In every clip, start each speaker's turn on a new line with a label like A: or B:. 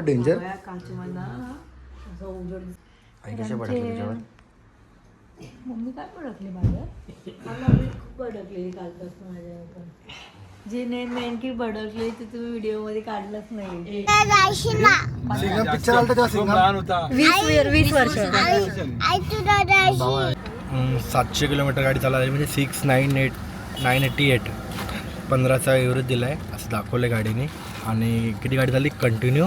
A: Danger
B: mummy काय भडकली माझ्यावर खूप भडकलेली कालपासून माझ्यावर. जे नेमकी भडकली ते तुम्ही व्हिडिओ मध्ये काढलंच नाही.
A: पिक्चर आलता तेव्हा सिंघम
B: 20 वर्ष
A: 700 किलोमीटर गाडी चालवली म्हणजे 988 15चा एव्हरेज दिलाय असं दाखवलं गाडीने. आणि किती गाडी चालली कंटिन्यू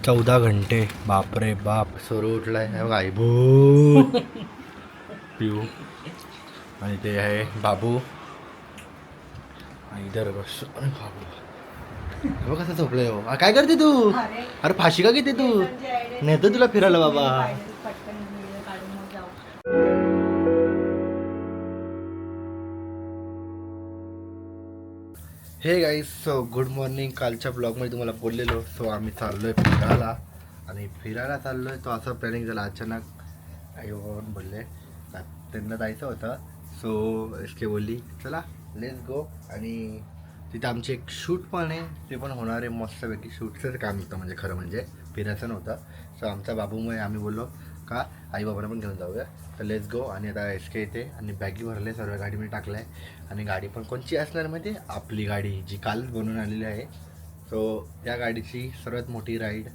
A: 14 घंटे. बापरे बाप. सुरू उठलाय आई भूत पिऊ आणि ते आहे बाबू. इधर बस. बाबू कसं झोपलंय हो. काय करते तू? अरे फाशी का घेते तू? नेतो तुला फिरायला बाबा. हे गाईज, सो गुड मॉर्निंग. कालच्या ब्लॉगमध्ये तुम्हाला बोललेलो. सो आम्ही चाललोय फिरायला आणि फिरायला चाललोय. तो असं प्लॅनिंग झाला अचानक. आई बाबा बोलले त्यांना जायचं होतं. सो इसके बोलली चला लेट्स गो. आणि तिथे आमचे एक शूट पण आहे. ते पण होणार आहे मस्तपैकी. शूटचंच काम होतं म्हणजे खरं म्हणजे फिरायचं नव्हतं. सो आमच्या बाबूमुळे आम्ही बोललो का आई बाबांना पण घेऊन जाऊया. तर लेट्स गो. आणि आता एस के येते आणि बॅगी भरले सर्व गाडीमध्ये टाकलं आहे. आणि गाडी पण कोणची असणार माहिती? आपली गाडी जी कालच बनवून आलेली आहे. सो त्या गाडीची सर्वात मोठी राईड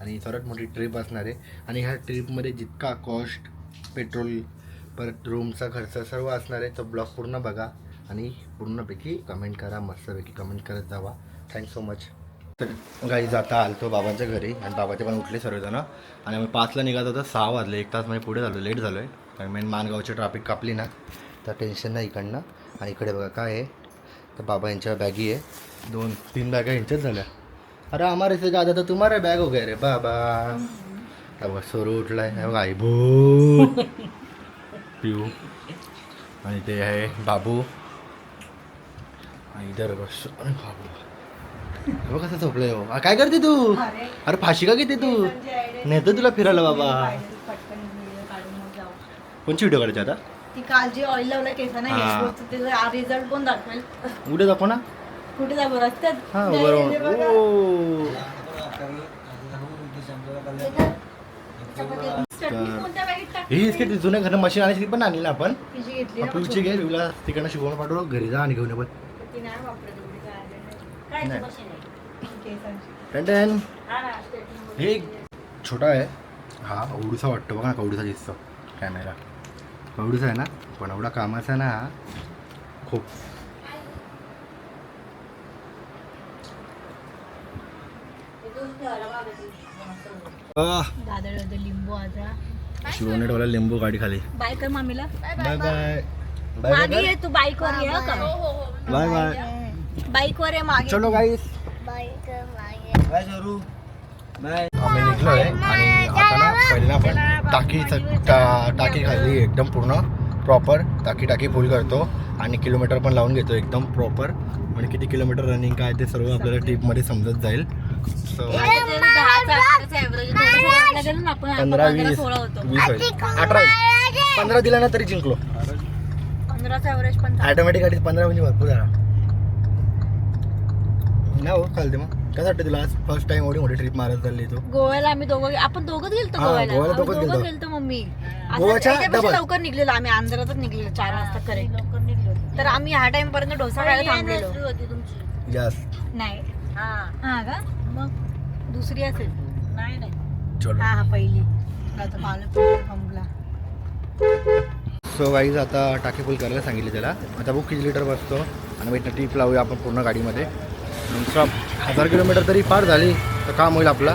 A: आणि सर्वात मोठी ट्रिप असणार आहे. आणि ह्या ट्रिपमध्ये जितका कॉस्ट, पेट्रोल, परत रूमचा खर्च सर्व असणार आहे. तो ब्लॉग पूर्ण बघा आणि पूर्णपैकी कमेंट करा. मस्तपैकी कमेंट करत जावा. Thanks so much. तर गाईज आता आलतो बाबांच्या घरी आणि बाबाचे पण उठले सर्वजण. आणि आम्ही 5ला निघत होतो. 6 वाजले. 1 तास म्हणजे पुढे झालो. लेट झालो आहे कारण मेन मानगावची ट्रॅफिक कापली ना तर टेन्शन नाही इकडनं. आणि इकडे बघा काय आहे तर बाबा यांच्या बॅगी आहे. 2-3 बॅगा यांच्याच झाल्या. अरे आम्हाला से ज़्यादा तर तुम्हारा बॅग हो गया रे बाबा. बाबा सुरू उठलाय आई भूत पिऊ आणि ते आहे बाबू. इधर बस. बाबू कसं झोपलंय हो. काय करते तू? अरे फाशी का घेते तू? नेतो तुला फिरायला बाबा. कोणची व्हिडिओ काढायची आता?
B: ती काल जी ऑइल लावलं केसांना त्याचा रिझल्ट कोण दाखवेल?
A: उद्या दाखव ना.
B: कुठे जा बरं रस्त्यात?
A: हां बरोबर. ही इसके जुन्या घरनं मशीन आणायची पण आणली ना आपण. पिऊची घे. पिऊला तिकडनं शिकवून पाठवलं घरी जा आणि घेऊन ये. पण टेन हे छोटा आहे हा. एवढूसा वाटतो बघा. कवडूसा दिसतो कॅमेरा. कवडूसा आहे ना पण एवढा कामाचा ना हा खूप.
B: लिंबू आता
A: शिवनेटवाला लिंबू गाडी खाली.
B: बाय कर मामीला.
A: Bye bye.
B: मागे ये तू बाईक वर ये का?
A: Bye bye.
B: बाईक वर ये मागे.
A: चलो गाईस. बाय जरू. बाय. आम्ही निघलो आहे आणि आता ना पहिला आपण टाकी खाली एकदम पूर्ण प्रॉपर टाकी फुल करतो आणि किलोमीटर पण लावून घेतो एकदम प्रॉपर. आणि किती किलोमीटर रनिंग काय ते सर्व आपल्याला ट्रिपमध्ये समजत जाईल. सो 15-20 होईल. 18 15 दिला ना तरी जिंकलो.
B: 15चा ॲव्हरेज पण
A: ऑटोमॅटिक गाडी 15 म्हणजे भरपूर झाला ना हो. चालते मग. कसं वाटतं तुला आज फर्स्ट टाइम एवढी मोठी ट्रिप मारत चालली तू?
B: गोव्याला आम्ही आपण दोघंच गेलतो.
A: गोव्याला
B: दोघंच गेलतो मम्मी. लवकर निघलेलो आम्ही. आंध्रातच निघलेलो 4 वाजता करेक्ट लवकर निघलो. तर आम्ही ह्या टाइम पर्यंत डोसा खायला थांबलेलो.
A: यस.
B: नाही हा का मग दुसरी असेल. नाही
A: चलो.
B: हा पहिली.
A: सो गाईज आता टाकी फुल करायला सांगितले त्याला. आता बघ किती लिटर बसतो आणि मग ट्रिप लावूया आपण पूर्ण गाडीमध्ये. नंतर 1000 किलोमीटर तरी पार झाली तर काम होईल आपला.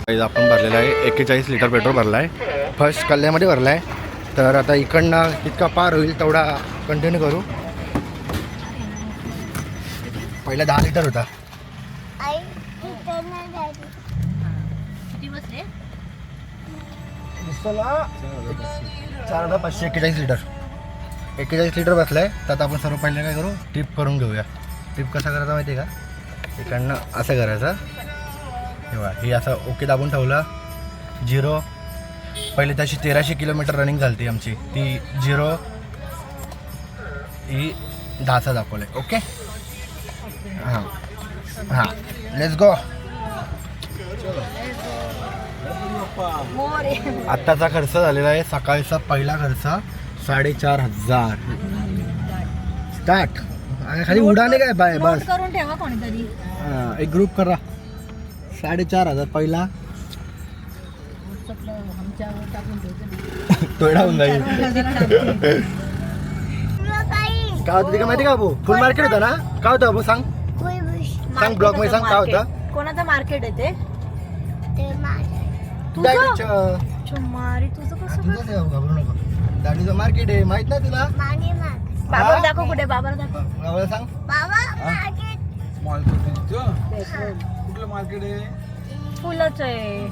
A: गाईज आपण भरलेला आहे 41 लिटर पेट्रोल भरला आहे. फर्स्ट कल्यामध्ये भरला आहे. तर आता इकडनं इतका पार होईल तेवढा कंटिन्यू करू. पहिला 10 लिटर होता.
B: किती बसले?
A: 4,541 लिटर. 41 लिटर बसलाय. तर आता आपण सर्व पहिले काय करू ट्रिप करून घेऊया. ट्रिप कसा करायचा माहिती आहे का? इकडनं असं करायचं. तेव्हा ही असं ओके दाबून ठेवलं. 0 पहिले त्याची 1300 किलोमीटर रनिंग झाली आमची. ती 0 ही 10चा दाखवलं आहे. ओके हां हां लेट्स गो. आत्ताचा खर्च झालेला आहे सकाळचा पहिला खर्च 4,500 स्टार्ट. आणि खाली उडाने काय बाय
B: नोट
A: बस
B: करून ठेवा कोणीतरी.
A: हां एक ग्रुप करा. 4,500 पहिला तोडा होऊन जाईल. काय होतं का माहिती का भाऊ? फुल मार्केट होतं ना. काय होतं भाऊ सांग सांग ब्लॉग मध्ये सांग काय होतं.
B: कोणाचं मार्केट आहे ते?
A: दाढीचं
B: चुम्मारी तुझं कसं
A: तुझं नाही घाबरू नको. दाढीचं मार्केट आहे माहित नाही तुला.
B: बाबा दाखव कुठे बाबा दाखव.
A: गावाला सांग.
C: कुठलं मार्केट आहे?
B: फुलच आहे.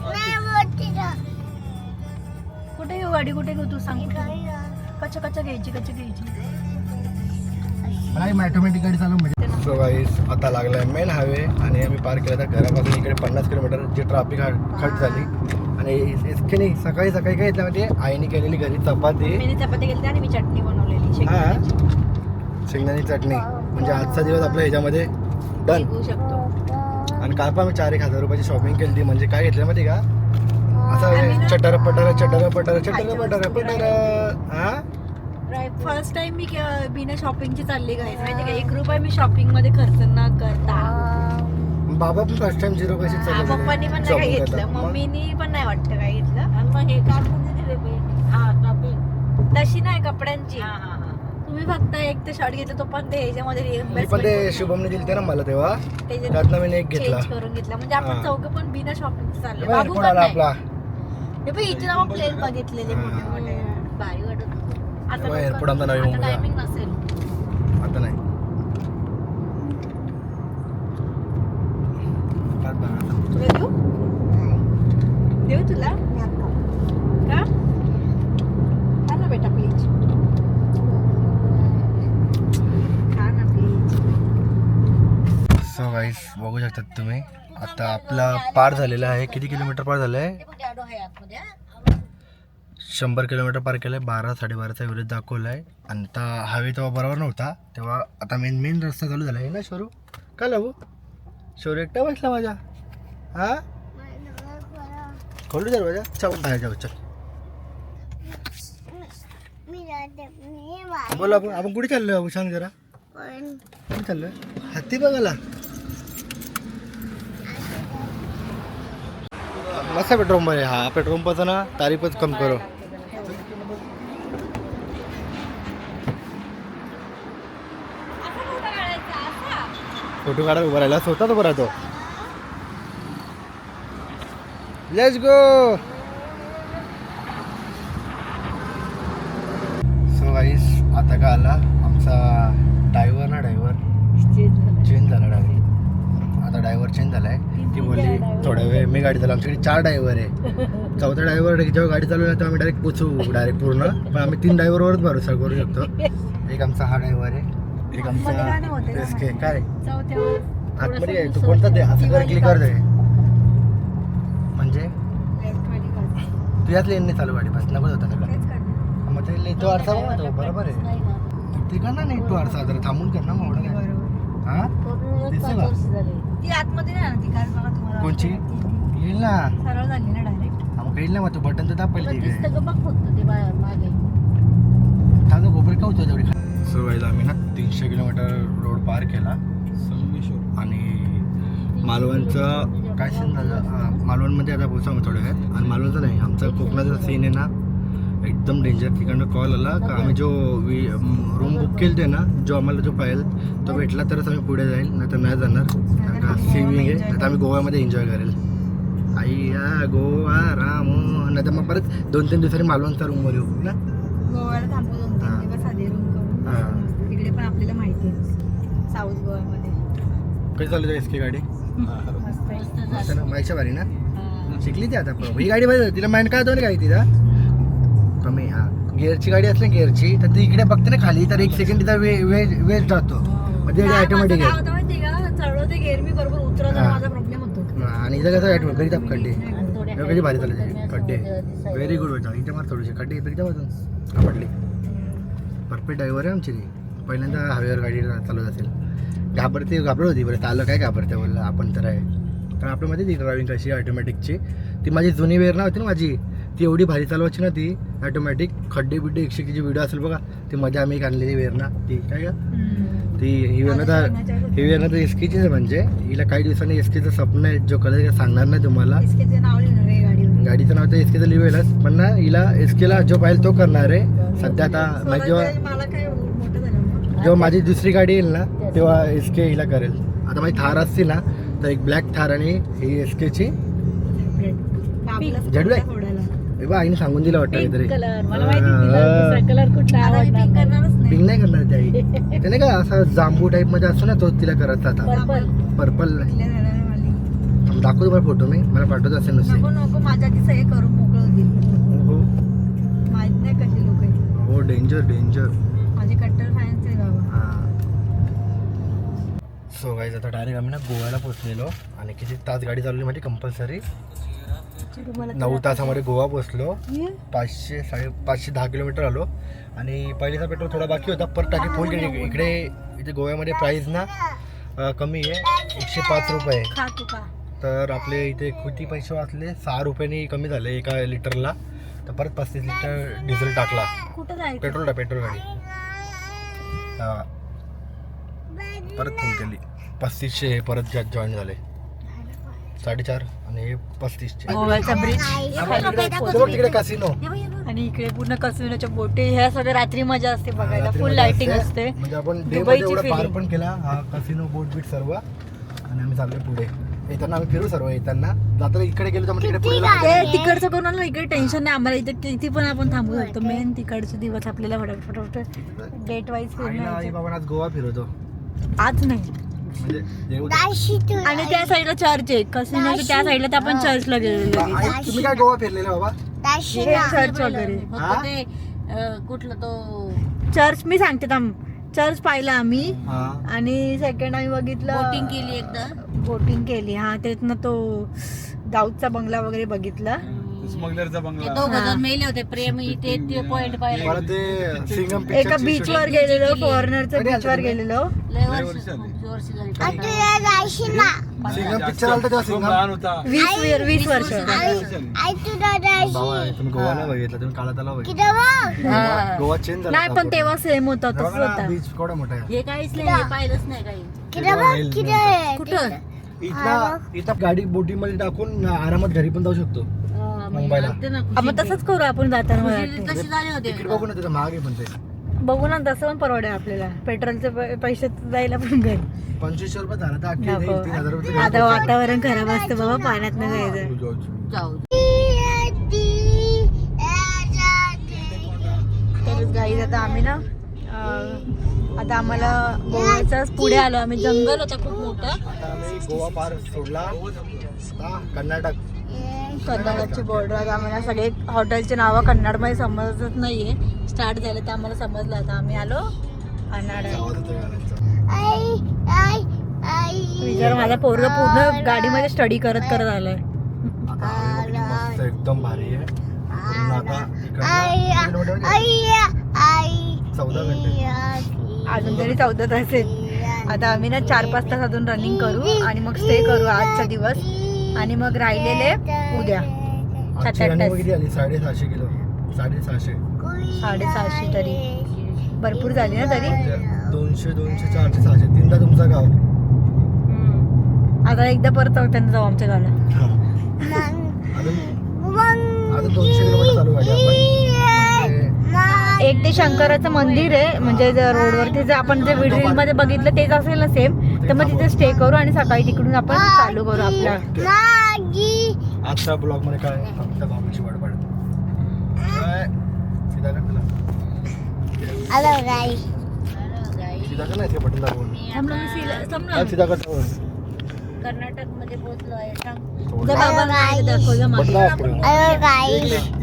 B: कुठे घेऊ गाडी कुठे घेऊ तू सांग. कच्चा घ्यायची
A: नाही ऑटोमॅटिक गाडी चालू म्हणजे. सो गाईस आता लागलाय मेन हायवे आणि आम्ही पार केला तर घरापासून इकडे 50 किलोमीटर जी ट्रॅफिक खट झाली. आणि इसके नाही सकाळी काय घेतलं म्हणजे आईने केलेली घरी चपाती.
B: मी चपाती केली आणि मी चटणी बनवलेली.
A: हां शेंगदाणी चटणी म्हणजे आजचा दिवस आपल्या ह्याच्यामध्ये डन.
B: घेऊ शकतो.
A: आणि काल पण आम्ही 4,000 रुपयाची शॉपिंग केली ती. म्हणजे काय घेतलं माहिती का असं चटर पटर हां.
B: फर्स्ट टाइम मी बिना शॉपिंगची चालली गाईस. माहिती का 1 रुपया मी शॉपिंग मध्ये खर्च न करता.
A: बाबा पण फर्स्ट टाइम 0 पैसे चालले.
B: पप्पांनी पण नाही काही घेतलं. मम्मीनी पण नाही वाटतं काही घेतलं. आणि मग हे तशी नाही कपड्यांची. तुम्ही फक्त एक ते शर्ट घेतलं तो पण ते ह्याच्यामध्ये
A: मी पण ते शुभमने दिले ते ना मला तेव्हा त्यातनं मी एक घेतला.
B: चेंज करून घेतला. म्हणजे आपण चौघं पण बिना शॉपिंग चालले.
A: बरं,
B: बाबू पण
A: कोणाला
B: नाही.
A: आपला
B: हे पण इथे आपण प्लेन बघितलेले मोठे मोठे भारी वाटत होतं. आता
A: एअरपोर्ट आमचा नवी मुंबईला.
B: टायमिंग नसेल
A: आता नाही
B: तुला देऊ देऊ तुला का खा ना बेटा प्लीज. खा ना प्लीज.
A: सो गाईस बघू शकतात तुम्ही आता आपला पार झालेला आहे. किती किलोमीटर पार झालं आहे? 100 किलोमीटर पार केलं आहे. 12-12:30चा विरोध दाखवला आहे. आणि आता हायवे तेव्हा बरोबर नव्हता तेव्हा आता मेन रस्ता चालू झाला आहे ना. शोरू का लावू शोरू एकटा बसला माझ्या. हां खोलू दरवाजा चल बाहेर जाऊ चल. बोला आपण कुठे चाललोय बाबू सांग जरा. कुठे चाललोय? हत्ती बघायला. मस्त पेट्रोल पंप आहे हा. पेट्रोल पंपाचा ना तारीफच कम करो. फोटो काढायला उभा राहिला स्वतः उभा राहतो. Let's go. सो गाईस आता का आला आमचा ड्रायव्हर चेंज झाला. आता ड्रायव्हर चेंज झालाय. ती बोलली थोडा वेळ मी गाडी चालू. आमच्याकडे 4 ड्रायव्हर आहे. 4था ड्रायव्हर जेव्हा गाडी चालू आहे तेव्हा आम्ही डायरेक्ट पोचू डायरेक्ट पूर्ण. पण आम्ही 3 ड्रायव्हरवरच भरोसा करू शकतो. एक आमचा हा ड्रायव्हर आहे. एक आमचा एसके काय आतमध्ये आहे. तू कोणता दे असं कर क्लिक कर दे म्हणजे तुझ्याच लेनने चालू गाडी बस नकोच होता सगळं. मग ते तो आरसा बघा तो बरोबर आहे. ते कर ना नाही तो आरसा जरा थांबून कर ना मग एवढं काय. हां दिसतं का
B: ती आतमध्ये नाही ना ती कार बघा तुम्हाला.
A: कोणची येईल ना
B: सरळ झाली ना डायरेक्ट.
A: मग येईल ना मग तू बटन तर दाबेल तिकडे.
B: दिसतं का बघ फक्त ते मागे.
A: थांब गोबर का होतं तेवढी. सो गाईज आम्ही ना 300 किलोमीटर रोड पार केला. आणि मालवणचं काय सीन झालं. मालवणमध्ये आता पोहोचा मग थोड्या वेळात. आणि मालवणचं नाही आमचा कोकणाचा सीन आहे ना एकदम डेंजर. तिकडनं कॉल आला का आम्ही जो रूम बुक केलं ते ना जो आम्हाला जो पाहिजे तो भेटला तरच आम्ही पुढे जाईल नाही तर नाही जाणार. का स्विमिंग आहे नाही तर आम्ही गोव्यामध्ये एन्जॉय करेल. आईया गोवा राम नाही तर मग परत 2-3 दिवसांनी मालवणचा रूमवर येऊ ना.
B: गोव्याला थांबू 2-3 दिवस साधे रूम करून. तिकडे पण आपल्याला माहिती आहे साऊथ गोव्यामध्ये.
A: कधी चालू आहे एसके गाडी
B: मस्त
A: ना माईच्या बारी ना शिकली ती आता. ही गाडी पाहिजे तिला माइंड काय होतं काय तिला कमी. हां गिअरची गाडी असली गिअरची तर ती इकडे बघते ना खाली तर 1 सेकंड तिचा वेस्ट जातो. म्हणजे ऑटोमॅटिक आहे.
B: चढवते गेअर मी बरोबर उतरत माझा प्रॉब्लेम होतो.
A: आणि इथं कसं ऑटोमॅटिक कधी दाब खड्डे कधी भारी चालते खड्डे व्हेरी गुड होता. इथे मार थोडेसे खड्डे इथे बाजून पडली. परफेक्ट ड्रायव्हर आहे आमची ती. पहिल्यांदा हवेवर गाडी चालवत असेल. घाबरत होती बरं, चाललं काय घाबरते बोललं, आपण तर आहे. कारण आपल्यामध्ये ती ड्रायव्हिंग कशी ऑटोमॅटिकची, ती माझी जुनी वेरणा होती ना माझी, ती एवढी भारी चालवायची ना ती ऑटोमॅटिक. खड्डे बिड्डे 101 व्हिडिओ असेल बघा, ती मध्ये आम्ही एक आणलेली वेरणा, ती काय का ती ही वेरणा तर एसकेचीच आहे. म्हणजे हिला काही दिवसांनी एसकेचं स्वप्न आहे, जो कलर सांगणार नाही तुम्हाला. गाडीचं नाव तर एसकेचं लिहिलंच, पण ना हिला एसकेला जो पाहिजे तो करणार आहे सध्या. आता म्हणजे जेव्हा माझी दुसरी गाडी येईल ना तेव्हा एसके हिला करेल. आता माझी थार असते ना तर एक ब्लॅक थार आणि ही एसकेची झडू आहे. बा आईने सांगून दिलं वाटतं काहीतरी. पिंक नाही करणार ती आई, ते नाही का असं जांबू टाईप मध्ये असतो ना तो तिला करत आता. पर्पल दाखवतो मला फोटो, मी मला पाठवत असेल नुसते.
B: नको माझ्या की सगळे करून मोकळं होतील.
A: हो
B: माहित नाही कशी लोक आहेत.
A: हो, डेंजर डेंजर.
B: माझे कट्टर फॅन्स आहे बाबा.
A: सो गाईज आता डायरेक्ट आम्ही ना गोव्याला पोहोचलेलो. आणि किती तास गाडी चालवली म्हणजे कंपल्सरी 9 तासामध्ये गोवा पोहोचलो. 510 किलोमीटर आलो. आणि पहिलीचा पेट्रोल थोडा बाकी होता, पर टाकी फुल केली. इथे गोव्यामध्ये प्राईस ना कमी आहे, 105 रुपये. तर आपले इथे किती पैसे वाचले, 6 रुपयांनी कमी झाले एका लिटरला. तर परत 35 लिटर डिझेल टाकला.
B: कुठं जायचं?
A: पेट्रोल गाडी परत फुल केली. 3500 परत जॉईन झाले, 4.5 आणि हे 3500.
B: गोव्याचा ब्रिज
A: तिकडे कसिनो
B: आणि इकडे पूर्ण कसिनोच्या बोटे, ह्या सगळ्या रात्री मजा असते बघायला. फुल लाइटिंग असते.
A: म्हणजे आपण डे
B: दुबईची
A: मध्ये पार
B: feeling.
A: पण केला हा कसिनो बोट बीट सर्व. आणि आम्ही चाललोय पुढे. येताना आम्ही फिरू सर्व. येताना जाताना इकडे गेलो तर मग तिकडे पुढे
B: ते तिकडचं करून आलं, इकडे टेन्शन नाही आम्हाला. इथे किती पण आपण थांबू शकतो. मेन तिकडचे दिवस आपल्याला फटाफट डेट वाईज
A: आई बाबा आज गोवा फिरवतो
B: आज नाही.
A: म्हणजे देऊ.
B: आणि त्या साईडला चर्च आहे कसिनोच्या त्या साईडला, तर आपण चर्चला गेलेलो.
A: आई, तुम्ही काय गोवा फिरलेले बाबा?
B: चर्च वगैरे
A: हा?
B: कुठला तो चर्च मी सांगते थांब. चर्च पाहिला आम्ही.
A: हा.
B: आणि सेकंड आम्ही बघितलं, बोटिंग केली एकदा. बोटिंग केली हा, त्यातनं तो दाऊदचा बंगला वगैरे बघितला.
C: स्मगलरचा बंगला.
B: हा.
D: मेले होते प्रेम इथे ते पॉइंट पाहिलं.
A: मला ते सिंगम
B: एका बीच वर गेलेलो, फॉरेनरच्या
A: कधी
B: बीच वर
A: आलते
B: गेलेलो.
D: लय
C: वर्ष
D: वर्ष
C: झाली.
D: वर्ष झाली.
A: सिंगम पिक्चर आलता तेव्हा
C: खूप
A: सिंगम.
C: लहान होता.
B: 20 वर्ष.
A: बाबा तुम्ही गोवा नाही बघितलं, तुम्ही काला तलाव बघितलं.
B: हा.
A: गोवा चेंज झाला.
B: नाही पण तेव्हा सेम होता, तसं होता.
A: बीच केवढा मोठा आहे.
D: हे काहीच नाही, हे पाहिलंच नाही काही.
B: कुठं
A: इथं गाडी बोटीमध्ये टाकून आरामात घरी पण जाऊ शकतो मुंबईला.
B: मग तसंच करू आपण जाताना.
D: तसे झाले होते.
A: तिकीट बघू ना, तिथं महाग आहे पण ते.
B: बघू ना, तसं पण परवडेल आपल्याला. पेट्रोलचे पैसे जायला पण घरी
A: 2500 रुपये झाला तर अख्खे
B: नको.
A: 3000 रुपये
B: आता वातावरण खराब असतं बाबा, पाण्यात नाही जायचं.
D: जाऊ.
B: तर गाईज आता आम्ही ना आता आम्हाला गोव्याच्याच पुढे आलो आम्ही. जंगल होतं खूप मोठं.
A: आता आम्ही गोवा पार सोडला. आता कर्नाटक.
B: कर्नाटकची बॉर्डर. आता आम्हाला सगळे हॉटेलचे नावं कन्नडमध्ये समजत नाहीये. स्टार्ट झालं तर आम्हाला समजलं. आता आम्ही आलो कर्नाटक.
A: आवाज येतोय गाड्यांचा.
B: विचार माझा पोरगा पूर्ण गाडीमध्ये स्टडी करत आलाय.
A: आता आम्ही बघितली मस्त एकदम भारी आहे. पूर्ण आता इकडनं 14 घंटे.
B: अजून तरी 14 तास आहेत. आता आम्ही ना 4-5 तास अजून रनिंग करू आणि मग स्टे करू आजचा दिवस. आणि मग राहिलेले उद्या
A: आजची
B: 7-8
A: रनिंग
B: तास.
A: किती आली? 750 किलो. 750.
B: 650 तरी भरपूर झाली ना तरी.
A: 200, 400, 600. 3दा तुमचं गाव.
B: आता एकदा परत त्यांना जाऊ आमच्या गावाला.
A: अजून 200 किलोमीटर चालू गाडी आपण.
B: एक ते शंकराचं मंदिर आहे, म्हणजे रोडवरती जर आपण जे व्हिडिओ मध्ये बघितलं तेच असेल ना सेम, तर मग तिथे स्टे करू आणि सकाळी तिकडून आपण चालू करू आपला.
A: आजच्या ब्लॉग मध्ये काय फक्त बाबूची बडबड. सीधा कर तुला. सीधा कर नाही ते बटन दाबून. सीधा कर दाबून.
D: कर्नाटक मध्ये पोहोचलो आहे. सांग.
B: जा बाबा दाखव जा मागे.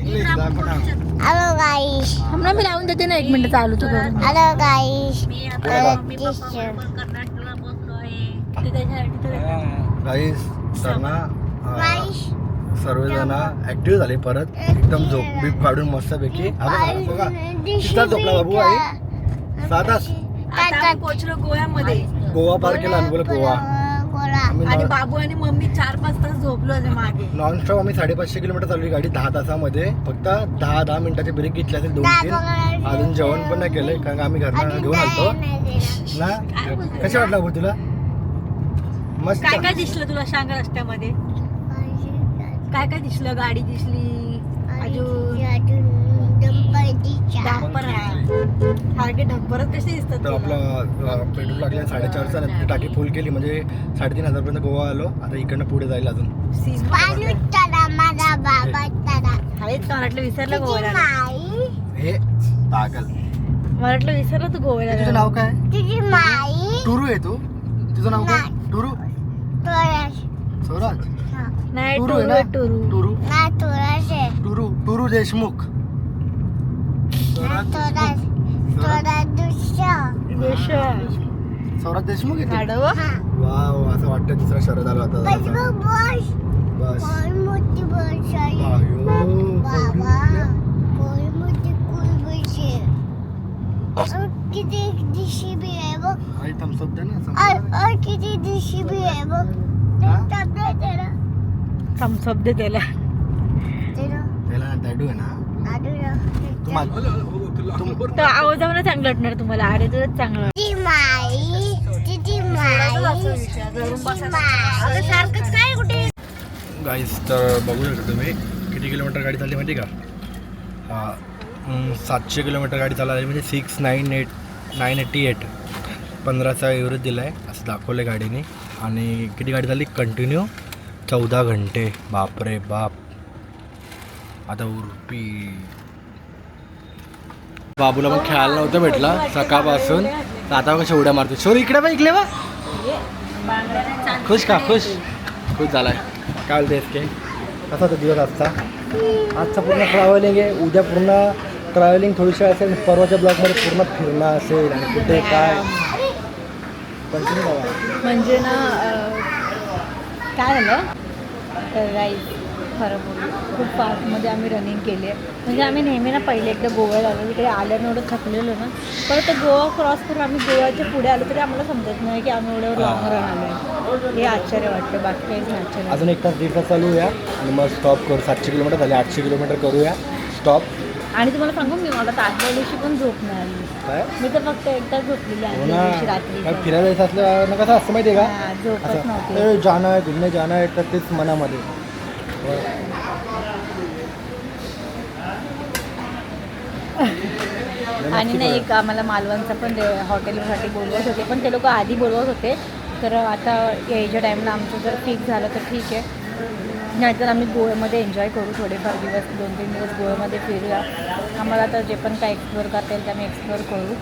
A: इंग्लिश दाखव ना.
B: हमणां मी लावून देते ना, 1 मिनिट चालू तू करून.
D: मी आता मम्मी पप्पा बरोबर कर्नाटकला पोहोचलो आहे.
B: ते त्याच्यासाठी
A: गाईस तर ना सर्वजण ऍक्टिव्ह झाले परत. एकदम झोप बीप काढून मस्तपैकी. बघा तिथं झोपला बाबू. आई 7 तास
B: आता आम्ही पोहोचलो गोव्यामध्ये
A: गोवा पार केला आम्ही, बोला गोवा.
B: आणि बाबू आणि मम्मी 4-5 तास झोपलो होते मागे.
A: नॉनस्टॉप आम्ही 550 किलोमीटर चालली गाडी 10 तासामध्ये. फक्त 10 मिनिटाचे ब्रेक घेतले असेल 2-3. अजून जेवण पण नाही केलंय कारण का आम्ही घरनं घेऊन आलतो ना. कसे वाटलं भाऊ तुला? मस्त.
B: काय काय दिसलं तुला सांग रस्त्यामध्ये? काय काय दिसलं? गाडी दिसली, अजून डंपर सारखे डंपरच कसे दिसतात
A: तर
B: तुला?
A: आपलं पेट्रोल लागले 450 ची टाकी फुल केली म्हणजे 3,500 पर्यंत गोवा आलो. आता इकडनं पुढे जाईल अजून.
B: सीन आहेच का? म्हटलं विसरलं गोव्याला.
A: हे पागल.
B: मला वाटलं विसरलं तू
A: तुझं
B: गोव्याला.
A: नाव काय? टुरू आहे तू? तुझं नाव काय? टुरू? स्वराज?
B: नाही
A: टुरू
B: टुरू
A: आहे
B: आहे,
A: ना?
B: टुरू.
A: टुरू टुरू देशमुख. स्वराज देशमुख आहे ते?
B: आडवं?
A: वाव, असं वाटतं दुसरा शरद आला होता जरासा. बस.
E: किती दिशी बी आहे बघ.
A: आई थम्स अप दे ना, समजा.
E: किती दिशी बी आहे बघ.
A: हा?
B: थम्स अप दे त्याला.
A: त्याला डॅडू आहे ना. तू माझ- तू-
B: तो आवाजावर चांगलं वाटणार तुम्हाला. अरे तुझं चांगलं वाटणार. सारखंच काय कुठे
A: गाईस, तर बघू शकता तुम्ही किती किलोमीटर गाडी चालली माहिती का? 700 किलोमीटर गाडी चालली म्हणजे 988 15चा एव्हरेज दिला आहे असं दाखवलं आहे गाडीने. आणि किती गाडी चालली कंटिन्यू 14 घंटे. बापरे बाप. आता उरपी बाबूला पण खेळायला नव्हतं भेटलं सकाळपासून, तर आता कशा उड्या मारतो. शोर इकडे बा, इकडे बा. खुश का? खुश झालाय. काय बोलतेस के? कसा तो दिवस आजचा पूर्ण ट्रॅव्हलिंग आहे. उद्या पूर्ण ट्रॅव्हलिंग थोडीशी असेल. परवाच्या ब्लॉकमध्ये पूर्ण फिरणं असेल आणि कुठे काय कंटिन्यू बघा.
B: म्हणजे ना काय झालं तर गाईस, खरं बोलू खूप फास्टमध्ये आम्ही रनिंग केली आहे. म्हणजे आम्ही नेहमी ना पहिले एकदा गोव्याला आलो, तिकडे आल्यानं एवढं थकलेलो ना, परत ते गोवा क्रॉस करून आम्ही गोव्याच्या पुढे आलो तरी आम्हाला समजत नाही की आम्ही एवढं लॉंग रन आलो आहे. हे आश्चर्य वाटतं, बाकी काहीच नाही आश्चर्य.
A: अजून 1 तास 1.5 तास चालूया आणि मग स्टॉप करू. 700 किलोमीटर झाले, 800 किलोमीटर करूया स्टॉप.
B: आणि तुम्हाला सांगू मी, मला तर आजच्या दिवशी पण झोप नाही आली.
A: काय
B: मी तर फक्त एकदाच झोपलेली आहे
A: हो
B: आदल्या
A: ना.
B: दिवशी रात्री.
A: काय फिरायला जायचं असलं ना कसं असतं माहिती आहे का?
B: हा, झोपच नव्हती.
A: असं ए, जाणं आहे, घुमणे जाणं आहे, तर तेच मनामध्ये.
B: आणि नाही एक आम्हाला मालवणचं पण हॉटेलसाठी बोलवत होते, पण ते लोक आधी बोलवत होते. तर आता यायच्या टाईमला आमचं जर फिक्स झालं तर ठीक आहे, नाहीतर आम्ही गोव्यामध्ये एन्जॉय करू. थोडेफार दिवस 2-3 दिवस गोव्यामध्ये फिरूया. आम्हाला आता जे पण काय एक्सप्लोअर करता येईल ते आम्ही एक्सप्लोअर करू.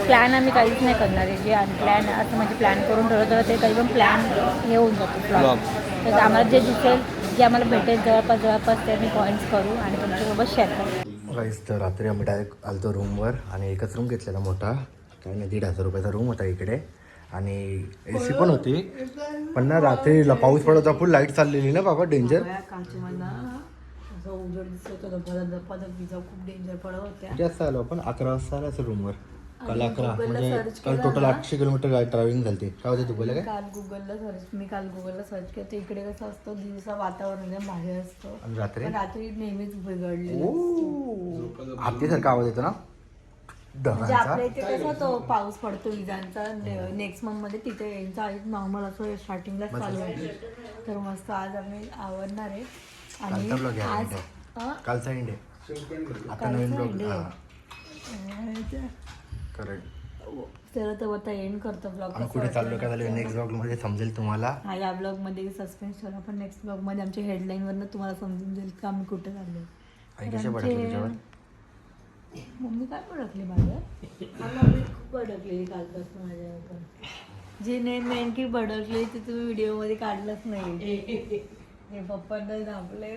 B: प्लॅन आम्ही काहीच नाही करणार आहे. जे अनप्लॅन असं म्हणजे प्लॅन करून ठरवतं ते काही पण प्लॅन हे होऊन जातो फ्लॉप. तर आम्हाला जे दिसेल, जे आम्हाला भेटेल जवळपास ते आम्ही पॉईंट्स करू आणि तुमच्यासोबत शेअर करू.
A: गाईस, तर रात्री आम्ही डायरेक्ट आलतो रूमवर आणि एकच रूम घेतलेला मोठा. काय नाही, 1,500 रुपयाचा रूम होता इकडे आणि AC पण होती. पण ना रात्रीला पाऊस पडत होता, फुल लाईट चाललेली ना बाबा, डेंजर.
B: खूप डेंजर पडत होत्या.
A: जास्त आलो आपण 11 वाजता आलो रूमवर. काल 11 म्हणजे काल टोटल 800 किलोमीटर गाडी ट्रॅव्हलिंग झाली. काय होते तू बोला काय?
B: काल गुगलला सर्च केलं तर इकडे कसं असतं, दिवसा वातावरण एकदम भारी असतं
A: आणि रात्री
B: पण रात्री नेहमीच बिघडलेलं.
A: हत्तीसारखा आवाज येतो ना
B: म्हणजे
A: ढगांचा.
B: आपल्या इथे कसं तो पाऊस पडतो विजांचा नेक्स्ट मंथ मध्ये, तिथे यांचा नॉर्मल असं स्टार्टिंगला चालू आहे. तर मस्त आज आम्ही आवडणार आहे. आणि
A: कालचा ब्लॉग
B: आज
A: आहे, कालचा एंड आहे. आता नवीन ब्लॉग करेक्ट.
B: तर आता एंड करतो ब्लॉग.
A: आम्ही कुठे चाललो काय झालं नेक्स्ट ब्लॉग मध्ये समजेल तुम्हाला.
B: हा, या ब्लॉग मध्ये सस्पेन्स ठेवला, पण नेक्स्ट ब्लॉग मध्ये आमच्या हेडलाईन वरनं तुम्हाला समजून जाईल का आम्ही कुठे चाललो.
A: आई कशा पडतो तुझ्यावर?
B: मम्मी काय पडकली माझ्या? मम्मी खूप पडकलेली कालपासून माझ्यावर. जे नेमकी भडकली ते तुम्ही व्हिडिओ मध्ये काढलंच नाही. हे पप्पांना दाबले.